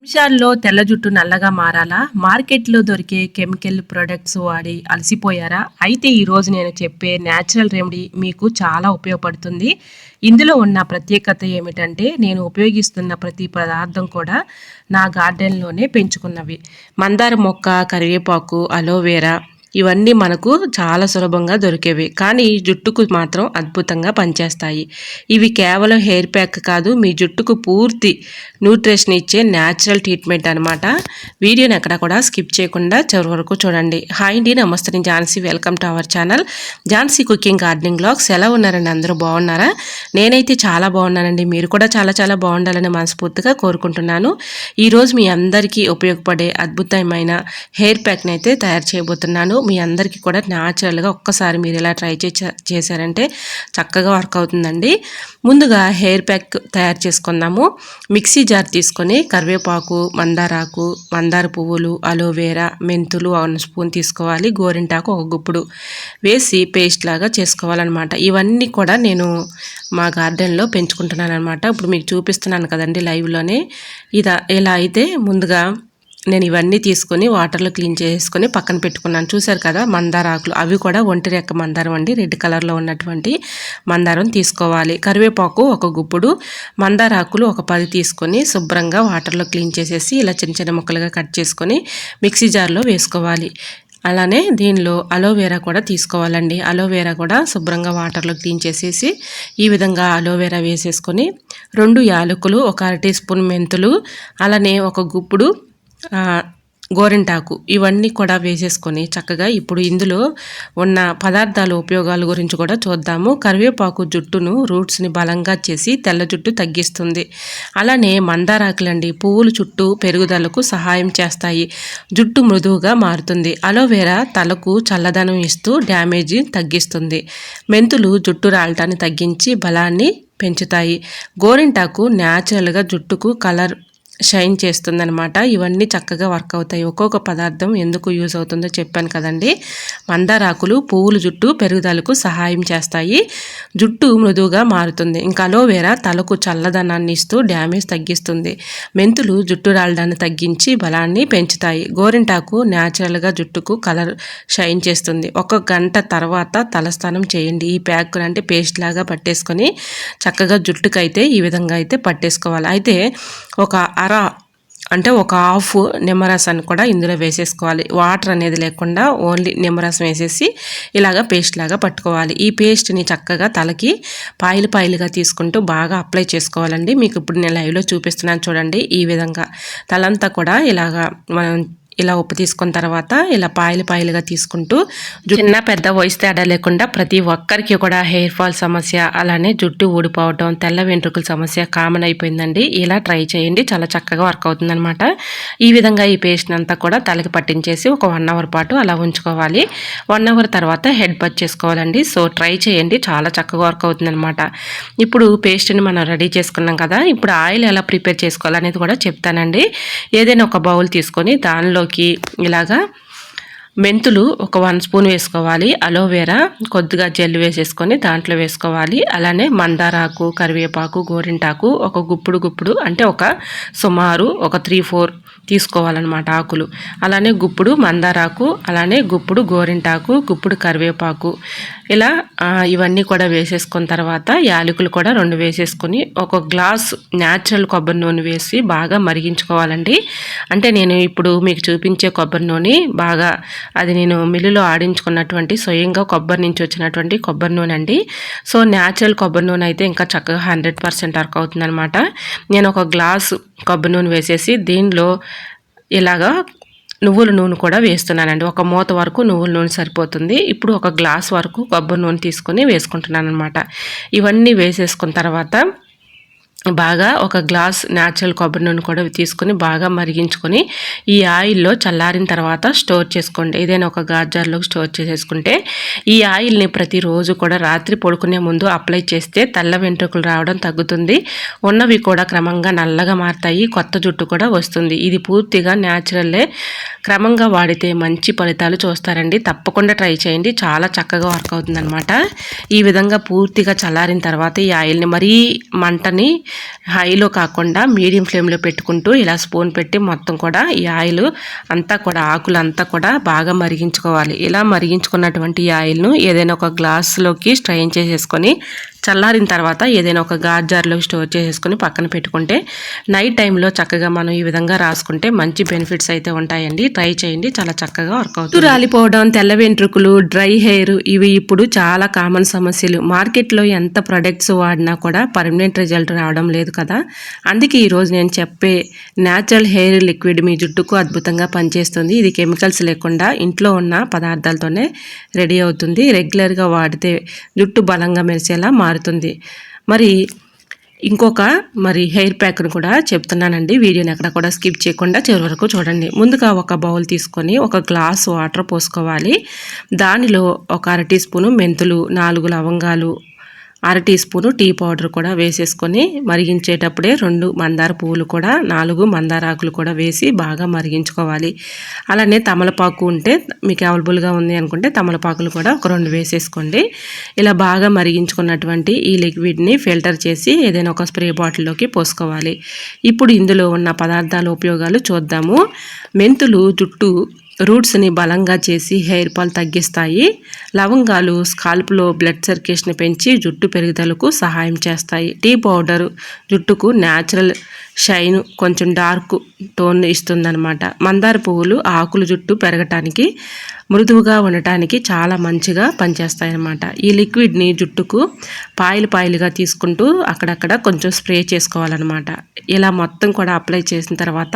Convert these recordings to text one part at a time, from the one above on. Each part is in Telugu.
నిమిషాల్లో తెల్ల జుట్టు నల్లగా మారాలా? మార్కెట్‌లో దొరికే కెమికల్ ప్రొడక్ట్స్ వాడి అలసిపోయారా? అయితే ఈరోజు నేను చెప్పే న్యాచురల్ రెమెడీ మీకు చాలా ఉపయోగపడుతుంది. ఇందులో ఉన్న ప్రత్యేకత ఏమిటంటే, నేను ఉపయోగిస్తున్న ప్రతి పదార్థం కూడా నా గార్డెన్‌లోనే పెంచుకున్నవి. మందార మొక్క, కరివేపాకు, అలోవెరా ఇవన్నీ మనకు చాలా సులభంగా దొరికేవి. కానీ జుట్టుకు మాత్రం అద్భుతంగా పనిచేస్తాయి. ఇవి కేవలం హెయిర్ ప్యాక్ కాదు, మీ జుట్టుకు పూర్తి న్యూట్రిషన్ ఇచ్చే న్యాచురల్ ట్రీట్మెంట్ అనమాట. వీడియోని ఎక్కడ కూడా స్కిప్ చేయకుండా చివరి వరకు చూడండి. హాయ్ అండి, నమస్తే, నేను Jhansi. Welcome to our channel Jhansi cooking gardening vlogs. ఎలా ఉన్నారండి? అందరూ బాగున్నారా? నేనైతే చాలా బాగున్నానండి. మీరు కూడా చాలా చాలా బాగుండాలని మనస్ఫూర్తిగా కోరుకుంటున్నాను. ఈరోజు మీ అందరికీ ఉపయోగపడే అద్భుతమైన హెయిర్ ప్యాక్ని అయితే తయారు చేయబోతున్నాను. మీ అందరికీ కూడా న్యాచురల్గా ఒక్కసారి మీరు ఇలా ట్రై చేశారంటే చక్కగా వర్క్ అవుతుందండి. ముందుగా హెయిర్ ప్యాక్ తయారు చేసుకుందాము. మిక్సీ జార్ తీసుకొని కరివేపాకు, మందారాకు, మందార పువ్వులు, అలోవెరా, మెంతులు 1 స్పూన్ తీసుకోవాలి. గోరింటాకు 1 గుప్పుడు వేసి పేస్ట్ లాగా చేసుకోవాలన్నమాట. ఇవన్నీ కూడా నేను మా గార్డెన్లో పెంచుకుంటున్నాను అనమాట. ఇప్పుడు మీకు చూపిస్తున్నాను కదండి లైవ్లోనే. ఇలా అయితే ముందుగా నేను ఇవన్నీ తీసుకొని వాటర్లో క్లీన్ చేసుకొని పక్కన పెట్టుకున్నాను. చూశారు కదా మందార ఆకులు, అవి కూడా ఒంటి రెక్క మందారం అండి, రెడ్ కలర్లో ఉన్నటువంటి మందారం తీసుకోవాలి. కరివేపాకు 1 గుప్పుడు, మందార ఆకులు ఒక 10 తీసుకొని శుభ్రంగా వాటర్లో క్లీన్ చేసేసి ఇలా చిన్న చిన్న ముక్కలుగా కట్ చేసుకొని మిక్సీ జార్లో వేసుకోవాలి. అలానే దీనిలో అలోవెరా కూడా తీసుకోవాలండి. అలోవెరా కూడా శుభ్రంగా వాటర్లో క్లీన్ చేసేసి ఈ విధంగా అలోవెరా వేసేసుకొని 2 యాలకులు, 1 అర టీ స్పూన్ మెంతులు, అలానే 1 గుప్పుడు గోరింటాకు ఇవన్నీ కూడా వేసేసుకొని చక్కగా ఇప్పుడు ఇందులో ఉన్న పదార్థాల ఉపయోగాల గురించి కూడా చూద్దాము. కరివేపాకు జుట్టును, రూట్స్ని బలంగా చేసి తెల్ల జుట్టు తగ్గిస్తుంది. అలానే మందారాకులండి, పువ్వులు చుట్టూ పెరుగుదలకు సహాయం చేస్తాయి, జుట్టు మృదువుగా మారుతుంది. అలోవెరా తలకు చల్లదనం ఇస్తూ డ్యామేజ్ తగ్గిస్తుంది. మెంతులు జుట్టు రాలటాన్ని తగ్గించి బలాన్ని పెంచుతాయి. గోరింటాకు న్యాచురల్గా జుట్టుకు కలర్ షైన్ చేస్తుందనమాట. ఇవన్నీ చక్కగా వర్క్ అవుతాయి. ఒక్కొక్క పదార్థం ఎందుకు యూజ్ అవుతుందో చెప్పాను కదండి. మందారాకులు పువ్వులు జుట్టు పెరుగుదలకు సహాయం చేస్తాయి, జుట్టు మృదువుగా మారుతుంది. ఇంకా అలోవెరా తలకు చల్లదనాన్ని ఇస్తూ డ్యామేజ్ తగ్గిస్తుంది. మెంతులు జుట్టు రాలడాన్ని తగ్గించి బలాన్ని పెంచుతాయి. గోరింటాకు న్యాచురల్గా జుట్టుకు కలర్ షైన్ చేస్తుంది. 1 గంట తర్వాత తలస్నానం చేయండి. ఈ ప్యాక్ అంటే పేస్ట్ లాగా పట్టేసుకొని చక్కగా జుట్టుకైతే ఈ విధంగా అయితే పట్టేసుకోవాలి. అయితే ఒక హాఫ్ నిమ్మరసాన్ని కూడా ఇందులో వేసేసుకోవాలి. వాటర్ అనేది లేకుండా ఓన్లీ నిమ్మరసం వేసేసి ఇలాగా పేస్ట్ లాగా పట్టుకోవాలి. ఈ పేస్ట్ని చక్కగా తలకి పాయలుగా తీసుకుంటూ బాగా అప్లై చేసుకోవాలండి. మీకు ఇప్పుడు నేను లైవ్లో చూపిస్తున్నాను చూడండి. ఈ విధంగా తలంతా కూడా ఇలాగా మనం ఇలా ఉప్పు తీసుకున్న తర్వాత ఇలా పాయలుగా తీసుకుంటూ చిన్న పెద్ద వయసు తేడా లేకుండా ప్రతి ఒక్కరికి కూడా హెయిర్ ఫాల్ సమస్య, అలానే జుట్టు ఊడిపోవటం, తెల్ల వెంట్రుకల సమస్య కామన్ అయిపోయిందండి. ఇలా ట్రై చేయండి, చాలా చక్కగా వర్క్ అవుతుందన్నమాట. ఈ విధంగా ఈ పేస్ట్ అంతా కూడా తలకి పట్టించేసి ఒక 1 అవర్ పాటు అలా ఉంచుకోవాలి. 1 అవర్ తర్వాత హెడ్ బాత్ చేసుకోవాలండి. సో ట్రై చేయండి, చాలా చక్కగా వర్క్ అవుతుందన్నమాట. ఇప్పుడు పేస్ట్ని మనం రెడీ చేసుకున్నాం కదా, ఇప్పుడు ఆయిల్ ఎలా ప్రిపేర్ చేసుకోవాలనేది కూడా చెప్తానండి. ఏదైనా ఒక బౌల్ తీసుకొని దానిలో ఇలాగా మెంతులు ఒక 1 స్పూన్ వేసుకోవాలి. అలోవెరా కొద్దిగా జెల్ వేసేసుకొని దాంట్లో వేసుకోవాలి. అలానే మందారాకు, కరివేపాకు, గోరింటాకు ఒక గుప్పుడు అంటే సుమారు ఒక 3-4 తీసుకోవాలన్నమాట ఆకులు. అలానే గుప్పుడు మందారాకు, అలానే గుప్పుడు గోరింటాకు, గుప్పుడు కరివేపాకు, ఇలా ఇవన్నీ కూడా వేసేసుకున్న తర్వాత యాలకులు కూడా 2 వేసేసుకొని 1 గ్లాస్ న్యాచురల్ కొబ్బరి నూనె వేసి బాగా మరిగించుకోవాలండి. అంటే నేను ఇప్పుడు మీకు చూపించే కొబ్బరి నూనె బాగా అది నేను మిల్లులో ఆడించుకున్నటువంటి స్వయంగా కొబ్బరి నుంచి వచ్చినటువంటి కొబ్బరి నూనె అండి. సో న్యాచురల్ కొబ్బరి నూనె అయితే ఇంకా చక్కగా 100% వర్క్ అవుతుందన్నమాట. నేను 1 గ్లాసు కొబ్బరి నూనె వేసేసి దీనిలో ఇలాగా నువ్వుల నూనె కూడా వేస్తున్నానండి. 1 మూత వరకు నువ్వుల నూనె సరిపోతుంది. ఇప్పుడు 1 గ్లాస్ వరకు కొబ్బరి నూనె తీసుకొని వేసుకుంటున్నాను అనమాట. ఇవన్నీ వేసేసుకున్న తర్వాత బాగా 1 గ్లాస్ న్యాచురల్ కొబ్బరి నూనె కూడా తీసుకొని బాగా మరిగించుకొని ఈ ఆయిల్లో చల్లారిన తర్వాత స్టోర్ చేసుకోండి. ఏదైనా ఒక గాజర్లోకి స్టోర్ చేసేసుకుంటే ఈ ఆయిల్ని ప్రతిరోజు కూడా రాత్రి పడుకునే ముందు అప్లై చేస్తే తెల్ల వెంట్రుకలు రావడం తగ్గుతుంది, ఉన్నవి కూడా క్రమంగా నల్లగా మారుతాయి, కొత్త జుట్టు కూడా వస్తుంది. ఇది పూర్తిగా న్యాచురల్లే. క్రమంగా వాడితే మంచి ఫలితాలు చూస్తారండి. తప్పకుండా ట్రై చేయండి, చాలా చక్కగా వర్క్ అవుతుందన్నమాట. ఈ విధంగా పూర్తిగా చల్లారిన తర్వాత ఈ ఆయిల్ని మరీ మంటని హైలో కాకుండా మీడియం ఫ్లేమ్లో పెట్టుకుంటూ ఇలా స్పూన్ పెట్టి మొత్తం కూడా ఈ ఆయిల్ అంతా కూడా ఆకులంతా కూడా బాగా మరిగించుకోవాలి. ఇలా మరిగించుకున్నటువంటి ఈ ఆయిల్ను ఏదైనా ఒక గ్లాసులోకి స్ట్రెయిన్ చేసేసుకొని చల్లారిన తర్వాత ఏదైనా ఒక గాజు జార్లో స్టోర్ చేసేసుకొని పక్కన పెట్టుకుంటే నైట్ టైంలో చక్కగా మనం ఈ విధంగా రాసుకుంటే మంచి బెనిఫిట్స్ అయితే ఉంటాయండి. ట్రై చేయండి, చాలా చక్కగా వర్క్ అవుతుంది. రాలిపోవడం, తెల్ల వెంట్రుకలు, డ్రై హెయిర్ ఇవి ఇప్పుడు చాలా కామన్ సమస్యలు. మార్కెట్లో ఎంత ప్రొడక్ట్స్ వాడినా కూడా పర్మనెంట్ రిజల్ట్ రావడం లేదు కదా. అందుకే ఈరోజు నేను చెప్పే న్యాచురల్ హెయిర్ లిక్విడ్ మీ జుట్టుకు అద్భుతంగా పనిచేస్తుంది. ఇది కెమికల్స్ లేకుండా ఇంట్లో ఉన్న పదార్థాలతోనే రెడీ అవుతుంది. రెగ్యులర్గా వాడితే జుట్టు బలంగా మెరిసేలా మారుతుంది. మరి ఇంకొక హెయిర్ ప్యాక్ను కూడా చెప్తున్నానండి. వీడియోని ఎక్కడ కూడా స్కిప్ చేయకుండా చివరి వరకు చూడండి. ముందుగా ఒక బౌల్ తీసుకొని ఒక గ్లాస్ వాటర్ పోసుకోవాలి. దానిలో ఒక 1/2 టీ స్పూను మెంతులు, 4 లవంగాలు, 1/2 టీ స్పూను టీ పౌడర్ కూడా వేసేసుకొని మరిగించేటప్పుడే 2 మందార పువ్వులు కూడా 4 మందార ఆకులు కూడా వేసి బాగా మరిగించుకోవాలి. అలానే తమలపాకు ఉంటే మీకు అవైలబుల్గా ఉంది అనుకుంటే తమలపాకులు కూడా ఒక 2 వేసేసుకోండి. ఇలా బాగా మరిగించుకున్నటువంటి ఈ లిక్విడ్ని ఫిల్టర్ చేసి ఏదైనా ఒక స్ప్రే బాటిల్లోకి పోసుకోవాలి. ఇప్పుడు ఇందులో ఉన్న పదార్థాల ఉపయోగాలు చూద్దాము. మెంతులు జుట్టు రూట్స్ని బలంగా చేసి హెయిర్ ఫాల్ తగ్గిస్తాయి. లవంగాలు స్కాల్ప్లో బ్లడ్ సర్క్యులేషన్ పెంచి జుట్టు పెరుగుదలకు సహాయం చేస్తాయి. టీ పౌడర్ జుట్టుకు న్యాచురల్ షైన్, కొంచెం డార్క్ టోన్ ఇస్తుందన్నమాట. మందార పువ్వులు ఆకులు జుట్టు పెరగటానికి, మృదువుగా ఉండటానికి చాలా మంచిగా పనిచేస్తాయన్నమాట. ఈ లిక్విడ్ని జుట్టుకు పాయలుగా తీసుకుంటూ అక్కడక్కడ కొంచెం స్ప్రే చేసుకోవాలన్నమాట. ఇలా మొత్తం కూడా అప్లై చేసిన తర్వాత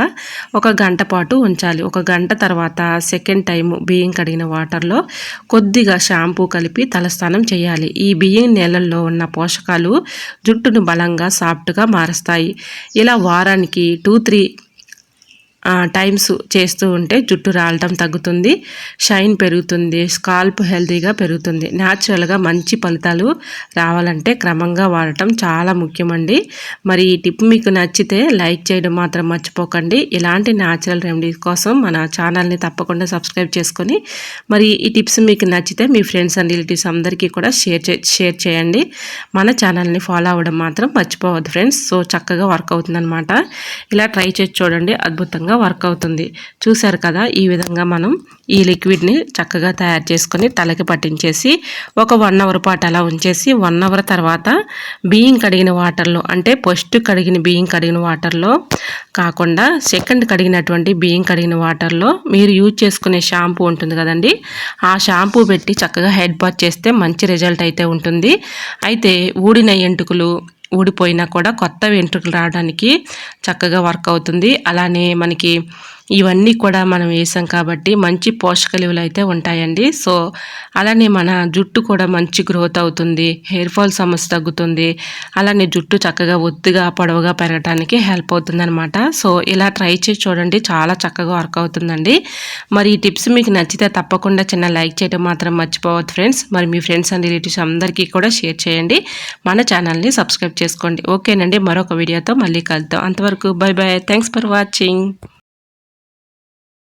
1 గంట పాటు ఉంచాలి. 1 గంట తర్వాత సెకండ్ టైం బియ్యం కడిగిన వాటర్లో కొద్దిగా షాంపూ కలిపి తలస్నానం చేయాలి. ఈ బియ్యం నీళ్ళల్లో ఉన్న పోషకాలు జుట్టును బలంగా సాఫ్ట్గా మారుస్తాయి. ఇలా వారానికి 2-3 టైమ్స్ చేస్తూ ఉంటే జుట్టు రాలటం తగ్గుతుంది, షైన్ పెరుగుతుంది, స్కాల్ప్ హెల్తీగా పెరుగుతుంది. న్యాచురల్గా మంచి ఫలితాలు రావాలంటే క్రమంగా వాడటం చాలా ముఖ్యమండి. మరి ఈ టిప్ మీకు నచ్చితే లైక్ చేయడం మాత్రం మర్చిపోకండి. ఇలాంటి న్యాచురల్ రెమెడీస్ కోసం మన ఛానల్ని తప్పకుండా సబ్స్క్రైబ్ చేసుకొని మరి ఈ టిప్స్ మీకు నచ్చితే మీ ఫ్రెండ్స్ అండ్ రిలేటివ్స్ అందరికీ కూడా షేర్ చేయండి. మన ఛానల్ని ఫాలో అవ్వడం మాత్రం మర్చిపోవద్దు ఫ్రెండ్స్. సో చక్కగా వర్క్ అవుతుందన్నమాట. ఇలా ట్రై చేసి చూడండి, అద్భుతంగా వర్క్ అవుతుంది. చూశారు కదా, ఈ విధంగా మనం ఈ లిక్విడ్ని చక్కగా తయారు చేసుకొని తలకి పట్టించేసి ఒక 1 అవర్ పాటు అలా ఉంచేసి 1 అవర్ తర్వాత బియ్యం కడిగిన వాటర్లో, అంటే ఫస్ట్ బియ్యం కడిగిన వాటర్లో కాకుండా సెకండ్ కడిగినటువంటి బియ్యం కడిగిన వాటర్లో మీరు యూజ్ చేసుకునే షాంపూ ఉంటుంది కదండి, ఆ షాంపూ పెట్టి చక్కగా హెడ్ బాత్ చేస్తే మంచి రిజల్ట్ అయితే ఉంటుంది. అయితే ఊడిన ఎంటుకలు ఊడిపోయినా కూడా కొత్త వెంట్రుకలు రావడానికి చక్కగా వర్క్ అవుతుంది. అలానే మనకి ఇవన్నీ కూడా మనం వేసాం కాబట్టి మంచి పోషక విలువలు అయితే ఉంటాయండి. సో అలానే మన జుట్టు కూడా మంచి గ్రోత్ అవుతుంది, హెయిర్ ఫాల్ సమస్య తగ్గుతుంది, అలానే జుట్టు చక్కగా ఒత్తుగా పొడవుగా పెరగడానికి హెల్ప్ అవుతుంది అనమాట. సో ఇలా ట్రై చేసి చూడండి, చాలా చక్కగా వర్క్ అవుతుందండి. మరి ఈ టిప్స్ మీకు నచ్చితే తప్పకుండా చిన్న లైక్ చేయడం మాత్రం మర్చిపోవద్దు ఫ్రెండ్స్. మరి మీ ఫ్రెండ్స్ అండ్ రిలేటివ్స్ అందరికీ కూడా షేర్ చేయండి, మన ఛానల్ని సబ్స్క్రైబ్ చేసుకోండి. ఓకేనండి, మరొక వీడియోతో మళ్ళీ కలుద్దాం. అంతవరకు by by, thanks for watching.